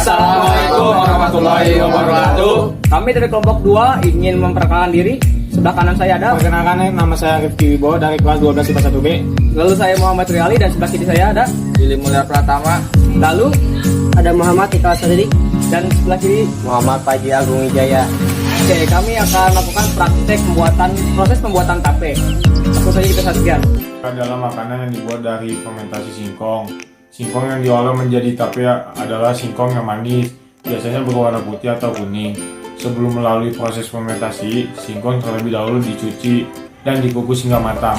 Assalamualaikum warahmatullahi wabarakatuh. Kami dari kelompok 2 ingin memperkenalkan diri. Sebelah kanan saya ada. Perkenalkan, nama saya Rifki Wibowo dari kelas 12 IPA 1B. Lalu saya Muhammad Riali dan sebelah kiri saya ada Willy Mulya Pratama. Lalu Ada Muhammad Ikhlas Sadri. dan sebelah kiri. Muhammad Paji Agung Wijaya. Oke, kami akan melakukan praktek proses pembuatan tape. Langsung saja kita saksikan. Adalah makanan yang dibuat dari fermentasi singkong. Singkong yang diolah menjadi tape adalah singkong yang manis, biasanya berwarna putih atau kuning. Sebelum melalui proses fermentasi, singkong terlebih dahulu dicuci dan dikukus hingga matang.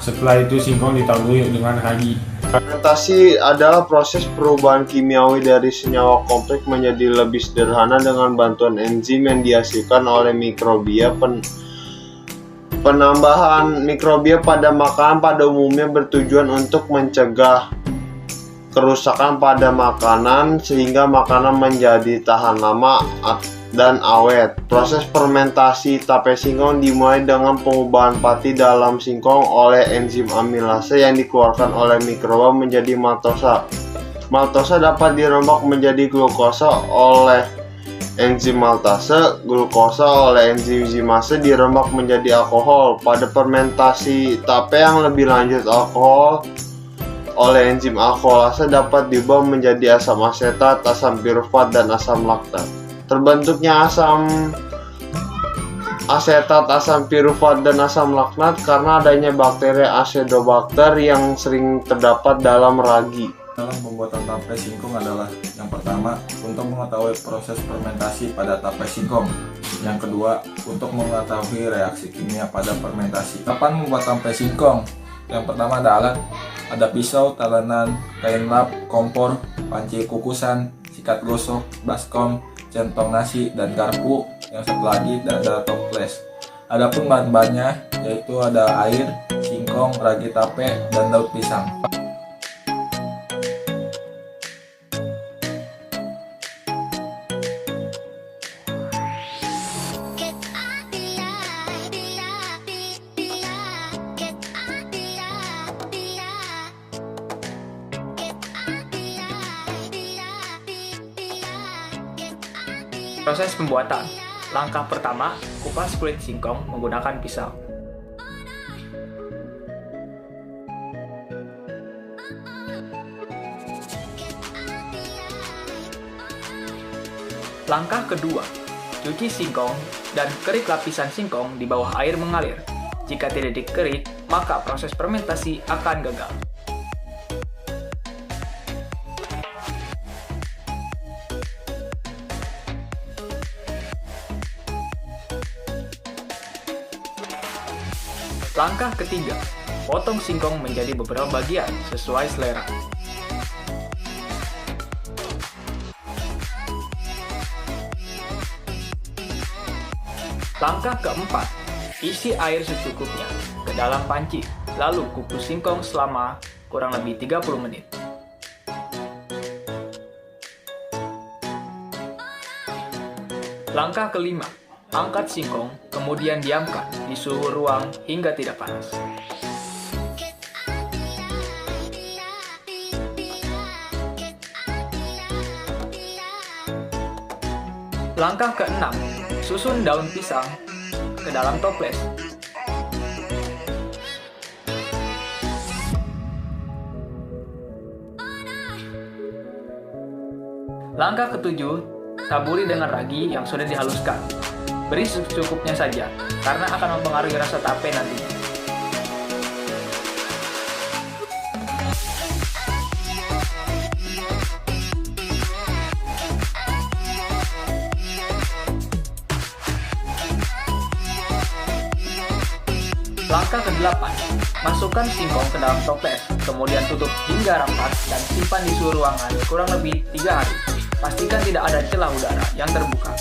Setelah itu singkong ditaburi dengan ragi. Fermentasi adalah proses perubahan kimiawi dari senyawa kompleks menjadi lebih sederhana dengan bantuan enzim yang dihasilkan oleh mikrobia. Penambahan mikrobia pada makanan pada umumnya bertujuan untuk mencegah kerusakan pada makanan sehingga makanan menjadi tahan lama dan awet. Proses fermentasi tape singkong dimulai dengan pengubahan pati dalam singkong oleh enzim amilase yang dikeluarkan oleh mikroba menjadi maltosa. Maltosa dapat dirombak menjadi glukosa oleh enzim maltase, glukosa oleh enzim zimase dirombak menjadi alkohol. Pada fermentasi tape yang lebih lanjut, alkohol oleh enzim alkoholase dapat diubah menjadi asam asetat, asam pirufat, dan asam laktat. Terbentuknya asam asetat, asam pirufat, dan asam laktat karena adanya bakteri Acidobacter yang sering terdapat dalam ragi. Dalam pembuatan tape singkong adalah yang pertama, untuk mengetahui proses fermentasi pada tape singkong. Yang kedua, untuk mengetahui reaksi kimia pada fermentasi. Kapan membuat tape singkong? Yang pertama ada alat, ada pisau, talenan, kain lap, kompor, panci kukusan, sikat gosok, baskom, centong nasi, dan garpu. Yang satu lagi ada toples. Adapun bahan-bahannya yaitu ada air, singkong, ragi tape, dan daun pisang. Proses pembuatan. Langkah pertama, kupas kulit singkong menggunakan pisau. Langkah kedua, cuci singkong dan kerik lapisan singkong di bawah air mengalir. Jika tidak dikerik, maka proses fermentasi akan gagal. Langkah ketiga, potong singkong menjadi beberapa bagian sesuai selera. Langkah keempat, isi air secukupnya ke dalam panci, lalu kukus singkong selama kurang lebih 30 menit. Langkah kelima, angkat singkong, kemudian diamkan di suhu ruang hingga tidak panas. Langkah keenam, susun daun pisang ke dalam toples. Langkah ketujuh, taburi dengan ragi yang sudah dihaluskan. Beri secukupnya saja, karena akan mempengaruhi rasa tape nantinya. Langkah ke-8, masukkan singkong ke dalam toples, kemudian tutup hingga rapat dan simpan di suhu ruangan kurang lebih 3 hari. Pastikan tidak ada celah udara yang terbuka.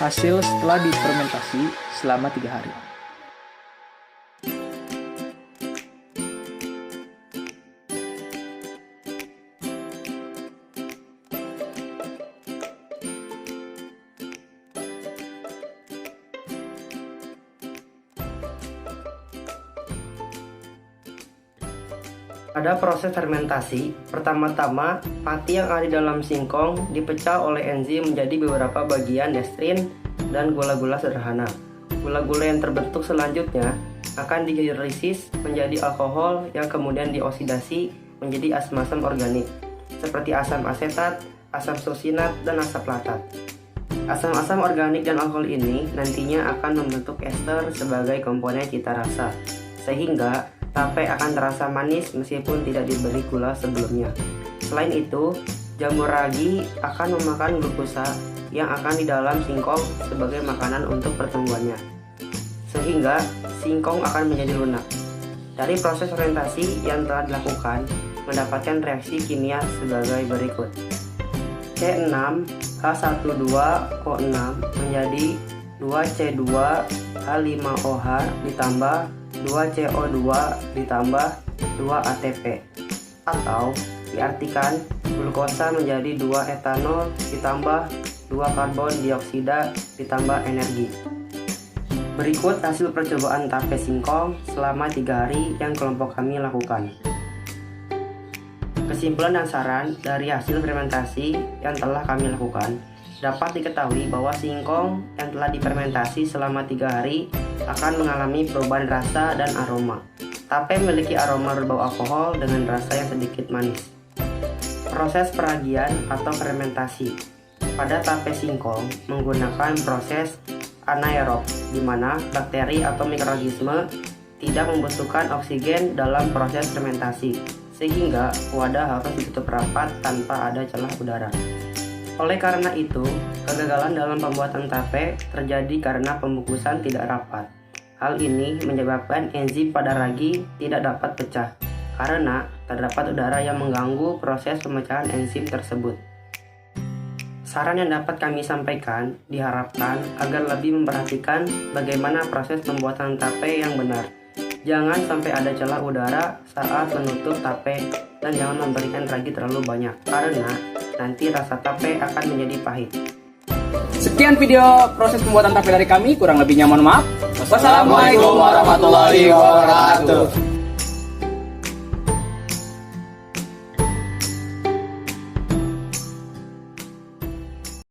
Hasil setelah difermentasi selama 3 hari. Pada proses fermentasi, pertama-tama pati yang ada di dalam singkong dipecah oleh enzim menjadi beberapa bagian destrin dan gula-gula sederhana. Gula-gula yang terbentuk selanjutnya akan dihidrolisis menjadi alkohol yang kemudian dioksidasi menjadi asam-asam organik seperti asam asetat, asam susinat, dan asam laktat. Asam-asam organik dan alkohol ini nantinya akan membentuk ester sebagai komponen cita rasa, sehingga tape akan terasa manis meskipun tidak diberi gula sebelumnya. Selain itu, jamur ragi akan memakan glukosa yang akan di dalam singkong sebagai makanan untuk pertumbuhannya, sehingga singkong akan menjadi lunak. Dari proses fermentasi yang telah dilakukan, mendapatkan reaksi kimia sebagai berikut. C6H12O6 menjadi 2C2H5OH ditambah 2CO2 ditambah 2 ATP, atau diartikan glukosa menjadi 2 etanol ditambah 2 karbon dioksida ditambah energi. Berikut hasil percobaan tape singkong selama 3 hari yang kelompok kami lakukan. Kesimpulan dan saran dari hasil fermentasi yang telah kami lakukan, dapat diketahui bahwa singkong yang telah difermentasi selama 3 hari akan mengalami perubahan rasa dan aroma. Tape memiliki aroma berbau alkohol dengan rasa yang sedikit manis. Proses peragian atau fermentasi pada tape singkong menggunakan proses anaerob, di mana bakteri atau mikroorganisme tidak membutuhkan oksigen dalam proses fermentasi, sehingga wadah harus ditutup rapat tanpa ada celah udara. Oleh karena itu, kegagalan dalam pembuatan tape terjadi karena pembungkusan tidak rapat. Hal ini menyebabkan enzim pada ragi tidak dapat pecah, karena terdapat udara yang mengganggu proses pemecahan enzim tersebut. Saran yang dapat kami sampaikan diharapkan agar lebih memperhatikan bagaimana proses pembuatan tape yang benar. Jangan sampai ada celah udara saat menutup tape, dan jangan memberikan ragi terlalu banyak, karena nanti rasa tape akan menjadi pahit. Sekian video proses pembuatan tape dari kami, kurang lebihnya mohon maaf. Wassalamualaikum warahmatullahi wabarakatuh.